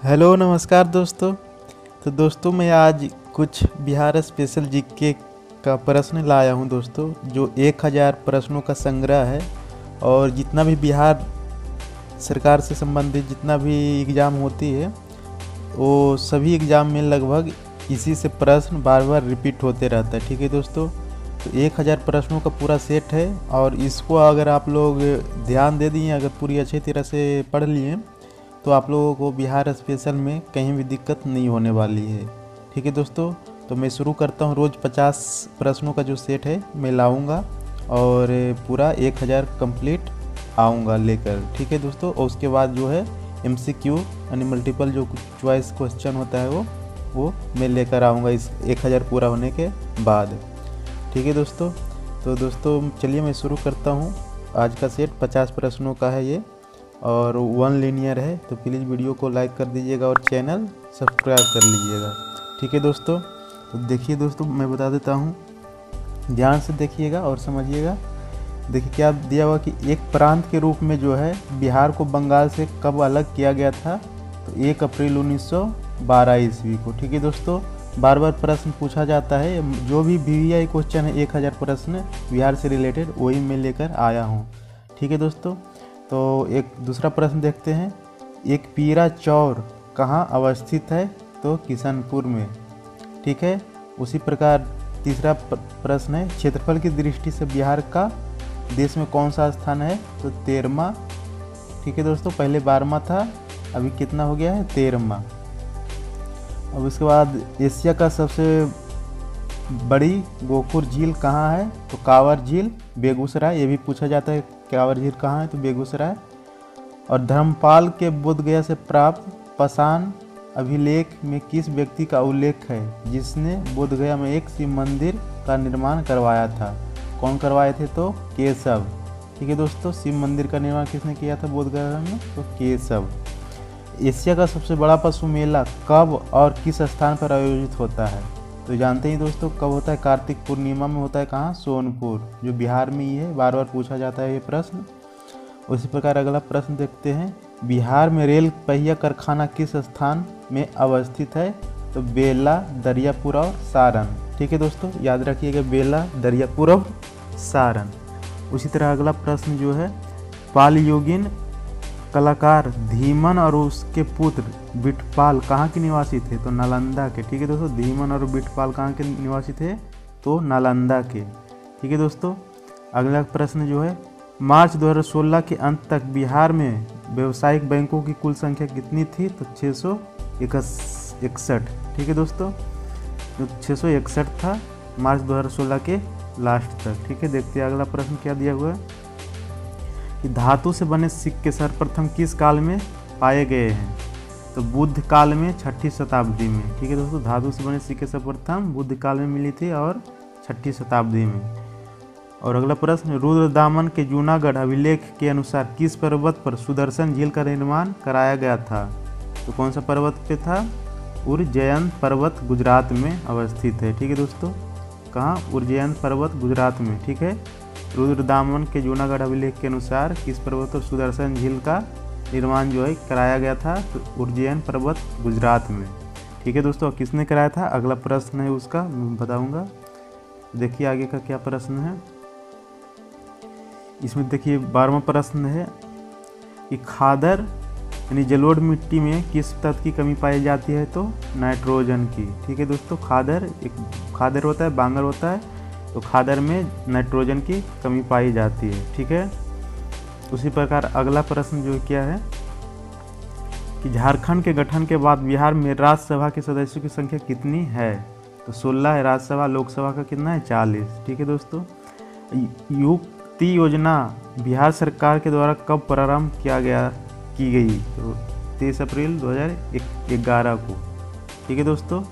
Hello नमस्कार दोस्तों। तो दोस्तों मैं आज कुछ बिहार स्पेशल जीके का प्रश्न लाया हूं दोस्तों, जो 1000 प्रश्नों का संग्रह है। और जितना भी बिहार सरकार से संबंधित जितना भी एग्ज़ाम होती है वो सभी एग्ज़ाम में लगभग इसी से प्रश्न बार बार रिपीट होते रहता है। ठीक है दोस्तों, तो 1000 प्रश्नों का पूरा सेट है और इसको अगर आप लोग ध्यान दे दिए, अगर पूरी अच्छी तरह से पढ़ लिए तो आप लोगों को बिहार स्पेशल में कहीं भी दिक्कत नहीं होने वाली है। ठीक है दोस्तों, तो मैं शुरू करता हूँ। रोज़ 50 प्रश्नों का जो सेट है मैं लाऊंगा और पूरा 1000 कंप्लीट आऊँगा लेकर। ठीक है दोस्तों, और उसके बाद जो है MCQ यानी मल्टीपल जो चॉइस क्वेश्चन होता है वो मैं लेकर आऊँगा इस 1000 पूरा होने के बाद। ठीक है दोस्तों, तो दोस्तों चलिए मैं शुरू करता हूँ। आज का सेट 50 प्रश्नों का है ये और 1 लीनियर है, तो प्लीज़ वीडियो को लाइक कर दीजिएगा और चैनल सब्सक्राइब कर लीजिएगा। ठीक है दोस्तों, तो देखिए दोस्तों मैं बता देता हूँ, ध्यान से देखिएगा और समझिएगा। देखिए क्या दिया हुआ कि एक प्रांत के रूप में जो है बिहार को बंगाल से कब अलग किया गया था, तो 1 अप्रैल 1912 ईस्वी को। ठीक है दोस्तों, बार बार प्रश्न पूछा जाता है, जो भी VVI क्वेश्चन है 1000 प्रश्न बिहार से रिलेटेड वही मैं लेकर आया हूँ। ठीक है दोस्तों, तो एक दूसरा प्रश्न देखते हैं। एक पीरा चौर कहाँ अवस्थित है, तो किशनपुर में। ठीक है, उसी प्रकार तीसरा प्रश्न है, क्षेत्रफल की दृष्टि से बिहार का देश में कौन सा स्थान है, तो 13वां। ठीक है दोस्तों, पहले 12वां था, अभी कितना हो गया है, 13वां। अब उसके बाद एशिया का सबसे बड़ी गोखुर झील कहाँ है, तो कांवर झील बेगूसराय। ये भी पूछा जाता है कांवर झील कहाँ है, तो बेगूसराय। और धर्मपाल के बोधगया से प्राप्त पाषाण अभिलेख में किस व्यक्ति का उल्लेख है जिसने बोधगया में एक शिव मंदिर का निर्माण करवाया था। कौन करवाए थे, तो केशव। ठीक है दोस्तों, शिव मंदिर का निर्माण किसने किया था बोधगया में, तो केशव। एशिया का सबसे बड़ा पशु मेला कब और किस स्थान पर आयोजित होता है, तो जानते ही दोस्तों कब होता है, कार्तिक पूर्णिमा में होता है। कहाँ, सोनपुर, जो बिहार में ही है। बार बार पूछा जाता है ये प्रश्न। उसी प्रकार अगला प्रश्न देखते हैं, बिहार में रेल पहिया कारखाना किस स्थान में अवस्थित है, तो बेला, दरियापुर और सारण। ठीक है दोस्तों, याद रखिएगा, बेला, दरियापुर और सारण। उसी तरह अगला प्रश्न जो है, पालयुगीन कलाकार धीमन और उसके पुत्र बिटपाल कहाँ के निवासी थे, तो नालंदा के। ठीक है दोस्तों, धीमन और बिटपाल कहाँ के निवासी थे, तो नालंदा के। ठीक है दोस्तों, अगला प्रश्न जो है, मार्च 2016 के अंत तक बिहार में व्यावसायिक बैंकों की कुल संख्या कितनी थी, तो 661। ठीक है दोस्तों, तो 661 था मार्च 2016 के लास्ट तक। ठीक है, देखते हैं अगला प्रश्न क्या दिया हुआ है कि धातु से बने सिक्के सर्वप्रथम किस काल में पाए गए हैं, तो बुद्ध काल में, 6ठी शताब्दी में। ठीक है दोस्तों, धातु से बने सिक्के सर्वप्रथम बुद्ध काल में मिली थी और 6ठी शताब्दी में। और अगला प्रश्न, रुद्रदामन के जूनागढ़ अभिलेख के अनुसार किस पर्वत पर सुदर्शन झील का निर्माण कराया गया था, तो कौन सा पर्वत पे था, उज्जैन पर्वत गुजरात में अवस्थित है। ठीक है दोस्तों, कहाँ, उज्जैन पर्वत गुजरात में। ठीक है, रुद्रदामन के जूनागढ़ अभिलेख के अनुसार किस पर्वत पर सुदर्शन झील का निर्माण जो है कराया गया था, तो उज्जैन पर्वत गुजरात में। ठीक है दोस्तों, किसने कराया था, अगला प्रश्न है उसका मैं बताऊंगा। देखिए आगे का क्या प्रश्न है इसमें। देखिए 12वां प्रश्न है कि खादर यानी जलोढ़ मिट्टी में किस तत्व की कमी पाई जाती है, तो नाइट्रोजन की। ठीक है दोस्तों, खादर एक खादर होता है, बांगर होता है, तो खादर में नाइट्रोजन की कमी पाई जाती है। ठीक है, उसी प्रकार अगला प्रश्न जो क्या है कि झारखंड के गठन के बाद बिहार में राज्यसभा के सदस्यों की संख्या कितनी है, तो 16 है राज्यसभा, लोकसभा का कितना है, 40। ठीक है दोस्तों, युक्ति योजना बिहार सरकार के द्वारा कब प्रारंभ की गई, तो 23 अप्रैल 2011 को। ठीक है दोस्तों,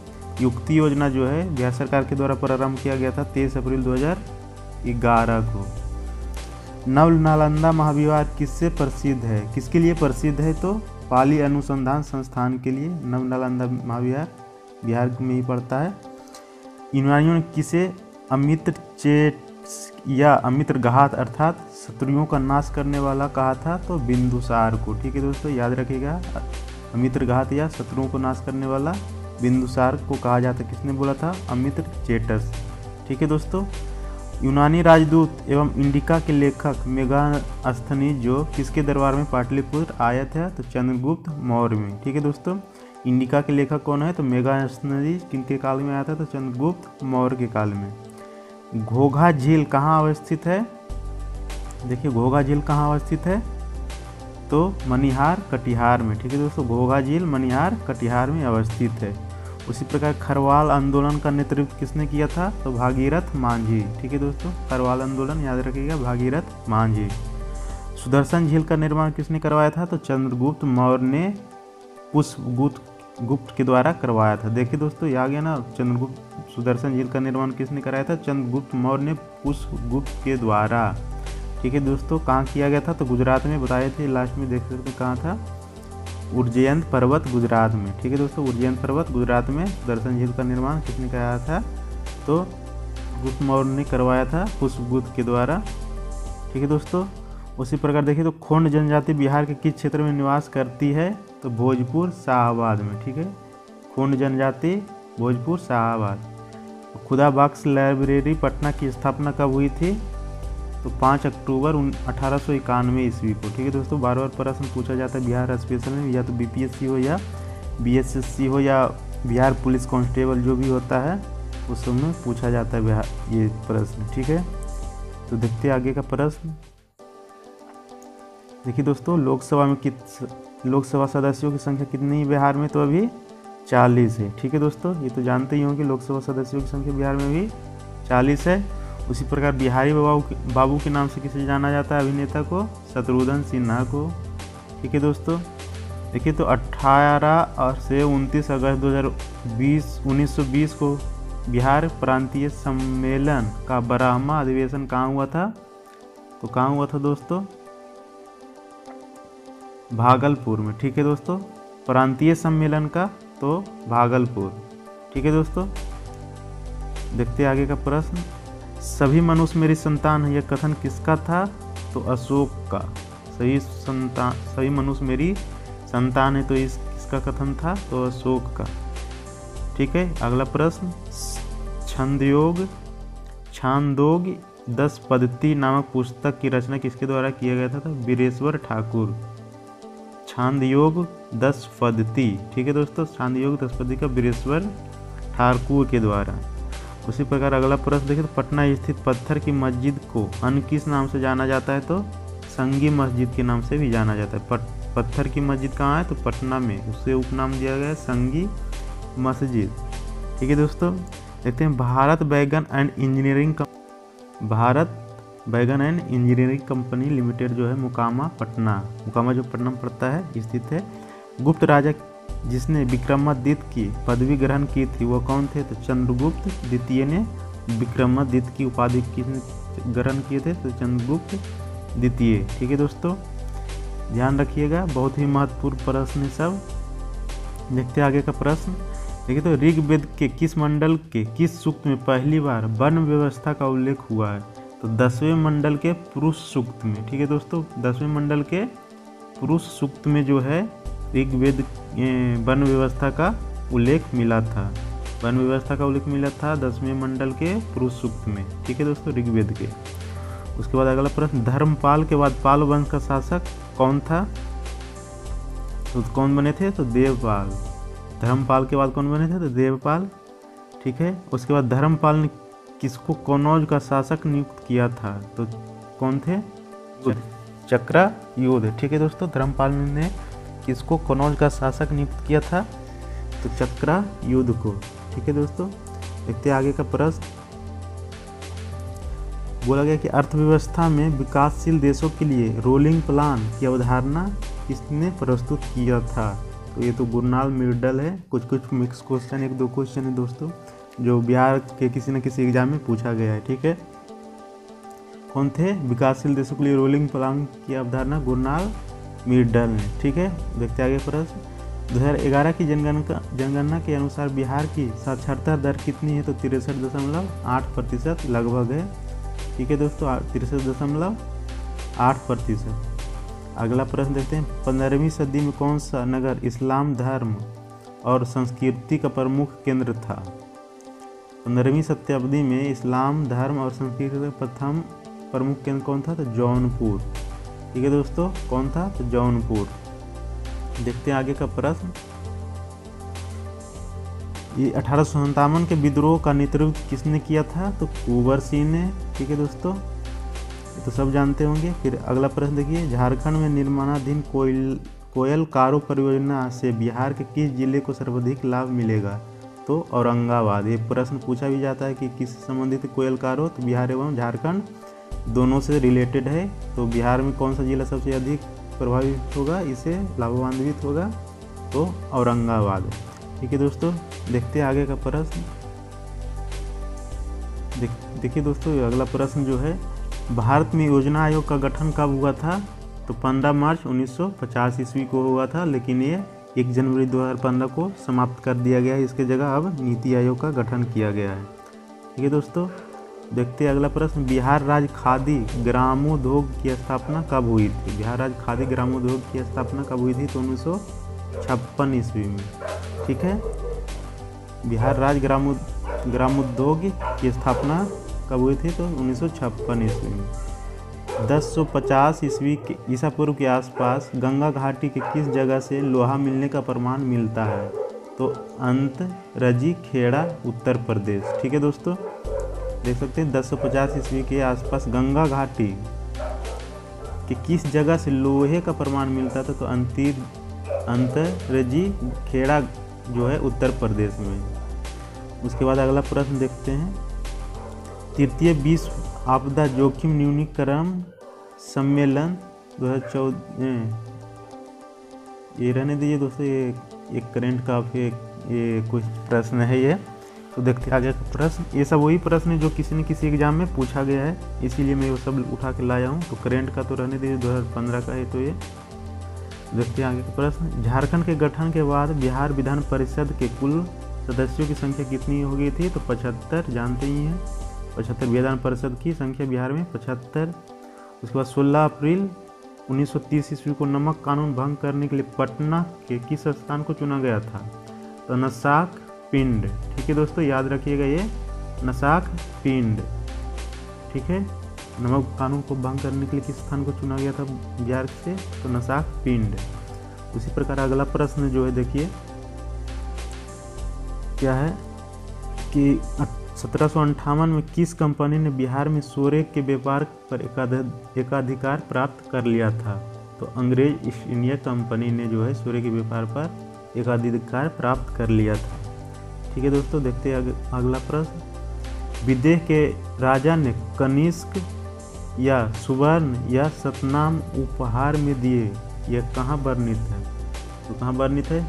युक्ति योजना जो है बिहार सरकार के द्वारा प्रारंभ किया गया था 23 अप्रैल 2011 को। नव नालंदा महाविहार किससे प्रसिद्ध है, किसके लिए प्रसिद्ध है, तो पाली अनुसंधान संस्थान के लिए नव नालंदा महाविहार बिहार में ही पड़ता है। यूनानियों ने किसे अमित्र चेट या अमित्र घात अर्थात शत्रुओं का नाश करने वाला कहा था, तो बिंदुसार को। ठीक है दोस्तों, याद रखिएगा अमित्रघात या शत्रुओं को नाश करने वाला बिंदुसार को कहा जाता है। किसने बोला था? अमित्रचेटस। ठीक है दोस्तों। यूनानी राजदूत एवं इंडिका के लेखक मेगास्थनीज जो किसके दरबार में पाटलिपुत्र आया था? तो चंद्रगुप्त मौर्य में। ठीक है दोस्तों। इंडिका के लेखक कौन है? तो मेगास्थनीज किनके काल में आया था? तो चंद्रगुप्त मौर्य के काल में। घोघा झील कहाँ अवस्थित है? देखिए घोघा झील कहाँ अवस्थित है? तो मनिहार कटिहार में। ठीक है दोस्तों। घोघा झील मनिहार कटिहार में अवस्थित है। उसी प्रकार खरवाल आंदोलन का नेतृत्व किसने किया था? तो भागीरथ मांझी। ठीक है दोस्तों। खरवाल आंदोलन याद रखिएगा, भागीरथ मांझी। सुदर्शन झील का निर्माण किसने करवाया था? तो चंद्रगुप्त मौर्य ने पुष्पगुप्त के द्वारा करवाया था। देखिए दोस्तों ये आ गया ना, चंद्रगुप्त सुदर्शन झील का निर्माण किसने कराया था? चंद्रगुप्त मौर्य ने पुष्पगुप्त के द्वारा। ठीक है दोस्तों। कहाँ किया गया था? तो गुजरात में बताए थे, लास्ट में देख सकते कहाँ था? उज्जैन पर्वत गुजरात में। ठीक है दोस्तों। उज्जैन पर्वत गुजरात में सुदर्शन झील का निर्माण किसने कराया था? तो गुप्त मौर्य ने करवाया था पुष्पगुप्त के द्वारा। ठीक है दोस्तों। उसी प्रकार देखिए तो खोंड जनजाति बिहार के किस क्षेत्र में निवास करती है? तो भोजपुर शाहाबाद में। ठीक है। खोंड जनजाति भोजपुर शाहाबाद। खुदा बख्श लाइब्रेरी पटना की स्थापना कब हुई थी? तो 5 अक्टूबर 1891 ईस्वी को। ठीक है दोस्तों। बार बार प्रश्न पूछा जाता है बिहार स्पेशल में, या तो बीपीएससी हो या बीएसएससी हो या बिहार पुलिस कांस्टेबल जो भी होता है उस सब में पूछा जाता है बिहार ये प्रश्न। ठीक है। तो देखते हैं आगे का प्रश्न। देखिए दोस्तों लोकसभा में लोकसभा सदस्यों की संख्या कितनी है बिहार में? तो अभी 40 है। ठीक है दोस्तों। ये तो जानते ही होंगे लोकसभा सदस्यों की संख्या बिहार में भी 40 है। उसी प्रकार बिहारी बाबू के नाम से किसे जाना जाता है अभिनेता को? शत्रुघ्न सिन्हा को। ठीक है दोस्तों। देखिए तो 18 से 29 अगस्त 1920 को बिहार प्रांतीय सम्मेलन का 12वां अधिवेशन कहाँ हुआ था? तो कहाँ हुआ था दोस्तों? भागलपुर में। ठीक है दोस्तों। प्रांतीय सम्मेलन का तो भागलपुर। ठीक है दोस्तों। देखते हैं आगे का प्रश्न। सभी मनुष्य मेरी संतान है, यह कथन किसका था? तो अशोक का। सभी मनुष्य मेरी संतान है, तो किसका कथन था? तो अशोक का। ठीक है। अगला प्रश्न। छांदोग्य 10 पद्धति नामक पुस्तक की रचना किसके द्वारा किया गया था? तो वीरेश्वर ठाकुर। छांदयोग 10 पद्धति। ठीक है दोस्तों। छांदयोग 10 पद्धति का वीरेश्वर ठाकुर के द्वारा। उसी प्रकार अगला प्रश्न देखिए तो पटना स्थित पत्थर की मस्जिद को अन्य किस नाम से जाना जाता है? तो संगी मस्जिद के नाम से भी जाना जाता है। पत्थर की मस्जिद कहाँ है? तो पटना में, उससे उपनाम दिया गया है संगी मस्जिद। ठीक है दोस्तों। देखते हैं भारत बैगन एंड इंजीनियरिंग कंपनी लिमिटेड जो है मुकामा जो पटना में पड़ता है स्थित है। गुप्त राजा जिसने विक्रमादित्य की पदवी ग्रहण की थी वो कौन थे? तो चंद्रगुप्त द्वितीय ने विक्रमादित्य की उपाधि किसने ग्रहण किए थे? तो चंद्रगुप्त द्वितीय। ठीक है दोस्तों। ध्यान रखिएगा, बहुत ही महत्वपूर्ण प्रश्न है सब। देखते हैं आगे का प्रश्न। देखिए तो ऋग्वेद के किस मंडल के किस सूक्त में पहली बार वन व्यवस्था का उल्लेख हुआ है? तो 10वें मंडल के पुरुष सूक्त में। ठीक है दोस्तों। 10वें मंडल के पुरुष सूक्त में जो है ऋग्वेद वन व्यवस्था का उल्लेख मिला था। वन व्यवस्था का उल्लेख मिला था 10वें मंडल के पुरुष सूक्त में। ठीक है दोस्तों। ऋग्वेद के। उसके बाद अगला प्रश्न। धर्मपाल के बाद पाल वंश का शासक कौन था? तो कौन बने थे? तो देवपाल। धर्मपाल के बाद कौन बने थे? तो देवपाल। ठीक है। उसके बाद धर्मपाल ने किसको कनौज का शासक नियुक्त किया था? तो कौन थे? चक्रयुध। ठीक है दोस्तों। धर्मपाल ने किसको कनौज का शासक नियुक्त किया था? तो चक्रयुध को। ठीक है दोस्तों। देखते हैं आगे का प्रश्न। बोला गया कि अर्थव्यवस्था में विकासशील देशों के लिए रोलिंग प्लान की अवधारणा किसने प्रस्तुत किया था? तो ये तो गुरनाल मिर्डल है। कुछ मिक्स क्वेश्चन, 1-2 क्वेश्चन है दोस्तों जो बिहार के किसी न किसी एग्जाम में पूछा गया है। ठीक है। कौन थे? विकासशील देशों के लिए रोलिंग प्लान की अवधारणा गुरनाल मिर्डल ने। ठीक है। देखते आगे प्रश्न। 2011 की जनगणना के अनुसार बिहार की साक्षरता दर कितनी है? तो 63.8% लगभग है। ठीक है दोस्तों। 63.8%। अगला प्रश्न देखते हैं, 15वीं सदी में कौन सा नगर इस्लाम धर्म और संस्कृति का प्रमुख केंद्र था? 15वीं शताब्दी में इस्लाम धर्म और संस्कृति का प्रथम प्रमुख केंद्र कौन था? तो जौनपुर। ठीक है दोस्तों, कौन था? तो जौनपुर। देखते हैं आगे का प्रश्न। ये 1857 के विद्रोह का नेतृत्व किसने किया था? तो कुंवर सिंह ने। ठीक है दोस्तों, ये तो सब जानते होंगे। फिर अगला प्रश्न देखिए, झारखंड में निर्माणाधीन कोयल कारो परियोजना से बिहार के किस जिले को सर्वाधिक लाभ मिलेगा? तो औरंगाबाद। ये प्रश्न पूछा भी जाता है कि किस संबंधित कोयल कारो? तो बिहार एवं झारखंड दोनों से रिलेटेड है। तो बिहार में कौन सा जिला सबसे अधिक प्रभावित होगा, इससे लाभान्वित होगा? तो औरंगाबाद। ठीक है दोस्तों, देखते हैं आगे का प्रश्न। देखिए दोस्तों, अगला प्रश्न जो है, भारत में योजना आयोग का गठन कब हुआ था? तो 15 मार्च 1950 ईस्वी को हुआ था, लेकिन ये 1 जनवरी 2015 को समाप्त कर दिया गया है। इसके जगह अब नीति आयोग का गठन किया गया है। ठीक है दोस्तों, देखते हैं अगला प्रश्न, बिहार राज्य खादी ग्रामोद्योग की स्थापना कब हुई थी? बिहार राज्य खादी ग्रामोद्योग की स्थापना कब हुई थी? तो 1956 ईस्वी में। ठीक है, बिहार राज्य ग्रामोद्योग की स्थापना कब हुई थी? तो 1956 ईस्वी में। 1050 ईसा पूर्व के आसपास गंगा घाटी के किस जगह से लोहा मिलने का प्रमाण मिलता है? तो अंतरजी खेड़ा, उत्तर प्रदेश। ठीक है दोस्तों, देख सकते हैं 1050 ईस्वी के आसपास गंगा घाटी के किस जगह से लोहे का प्रमाण मिलता था? तो अंतरजी खेड़ा जो है उत्तर प्रदेश में। उसके बाद अगला प्रश्न देखते हैं, तृतीय विश्व आपदा जोखिम न्यूनीकरण सम्मेलन 2014। ये रहने दीजिए दोस्तों, ये एक करेंट का ये कुछ प्रश्न है ये। तो देखते हैं आगे का प्रश्न। ये सब वही प्रश्न है जो किसी न किसी एग्जाम में पूछा गया है, इसीलिए मैं वो सब उठा के लाया हूँ। तो करेंट का तो रहने दीजिए, 2015 का है। तो ये देखते हैं आगे का प्रश्न, झारखंड के गठन के बाद बिहार विधान परिषद के कुल सदस्यों की संख्या कितनी हो गई थी? तो 75, जानते ही हैं। 75 विधान परिषद की संख्या बिहार में 75। उसके बाद 16 अप्रैल 1930 ईस्वी को नमक कानून भंग करने के लिए पटना के किस स्थान को चुना गया था? तो नसाक पिंड। ठीक है दोस्तों, याद रखिएगा ये नसाक पिंड। ठीक है, नमक कानून को भंग करने के लिए किस स्थान को चुना गया था बिहार से? तो नसाक पिंड। उसी प्रकार अगला प्रश्न जो है देखिए क्या है कि 1758 में किस कंपनी ने बिहार में सोरे के व्यापार पर एकाधिकार प्राप्त कर लिया था? तो अंग्रेज ईस्ट इंडिया कंपनी ने जो है सोरे के व्यापार पर एकाधिकार प्राप्त कर लिया था। ठीक है दोस्तों, देखते हैं अगला प्रश्न, विदेह के राजा ने कनिष्क या सुवर्ण या सतनाम उपहार में दिए, यह कहाँ वर्णित है? तो कहाँ वर्णित है?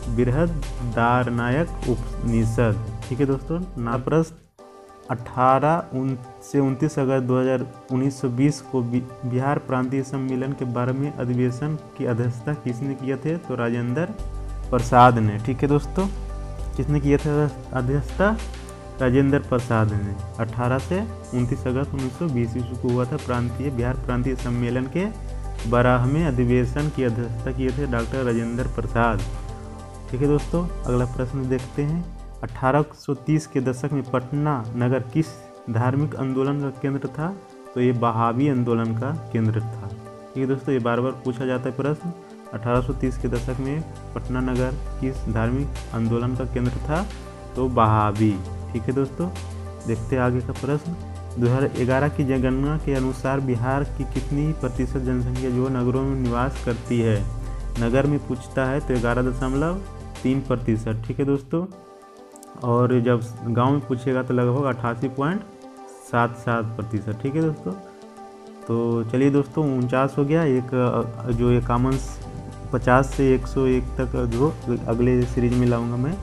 बृहदारण्यक उपनिषद। ठीक है दोस्तों, प्रश्न 18 से 29 अगस्त 1920 को बिहार प्रांतीय सम्मेलन के 12वें अधिवेशन की अध्यक्षता किसने किया थे? तो राजेंद्र प्रसाद ने। ठीक है दोस्तों, किसने किया था अध्यक्षता? राजेंद्र प्रसाद ने। 18 से 29 अगस्त 1920 ईस्वी को हुआ था बिहार प्रांतीय सम्मेलन के 12वें अधिवेशन की अध्यक्षता किए थे डॉक्टर राजेंद्र प्रसाद। ठीक है दोस्तों, अगला प्रश्न देखते हैं, 1830 के दशक में पटना नगर किस धार्मिक आंदोलन का केंद्र था? तो ये बहावी आंदोलन का केंद्र था। ठीक है दोस्तों, ये बार बार पूछा जाता है प्रश्न। 1830 के दशक में पटना नगर किस धार्मिक आंदोलन का केंद्र था? तो बहावी। ठीक है दोस्तों, देखते हैं आगे का प्रश्न, 2011 की जनगणना के अनुसार बिहार की कितनी प्रतिशत जनसंख्या जो नगरों में निवास करती है? नगर में पूछता है तो 11.3%। ठीक है दोस्तों, और जब गांव में पूछेगा तो लगभग 88.77%। ठीक है दोस्तों, तो चलिए दोस्तों 49 हो गया। एक जो ये कॉमन 50 से 101 तक जो अगले सीरीज में लाऊंगा मैं।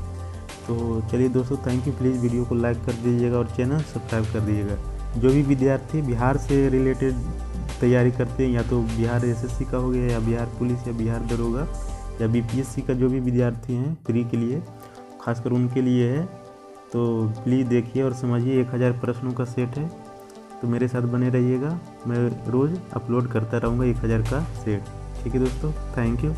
तो चलिए दोस्तों, थैंक यू। प्लीज़ वीडियो को लाइक कर दीजिएगा और चैनल सब्सक्राइब कर दीजिएगा। जो भी विद्यार्थी बिहार से रिलेटेड तैयारी करते हैं, या तो बिहार एसएससी का हो गया, या बिहार पुलिस, या बिहार दरोगा, या बीपीएससी का जो भी विद्यार्थी हैं प्री के लिए, खासकर उनके लिए है। तो प्लीज़ देखिए और समझिए, 1000 प्रश्नों का सेट है। तो तो मेरे साथ बने रहिएगा, मैं रोज़ अपलोड करता रहूँगा 1000 का सेट। ठीक है दोस्तों, थैंक यू।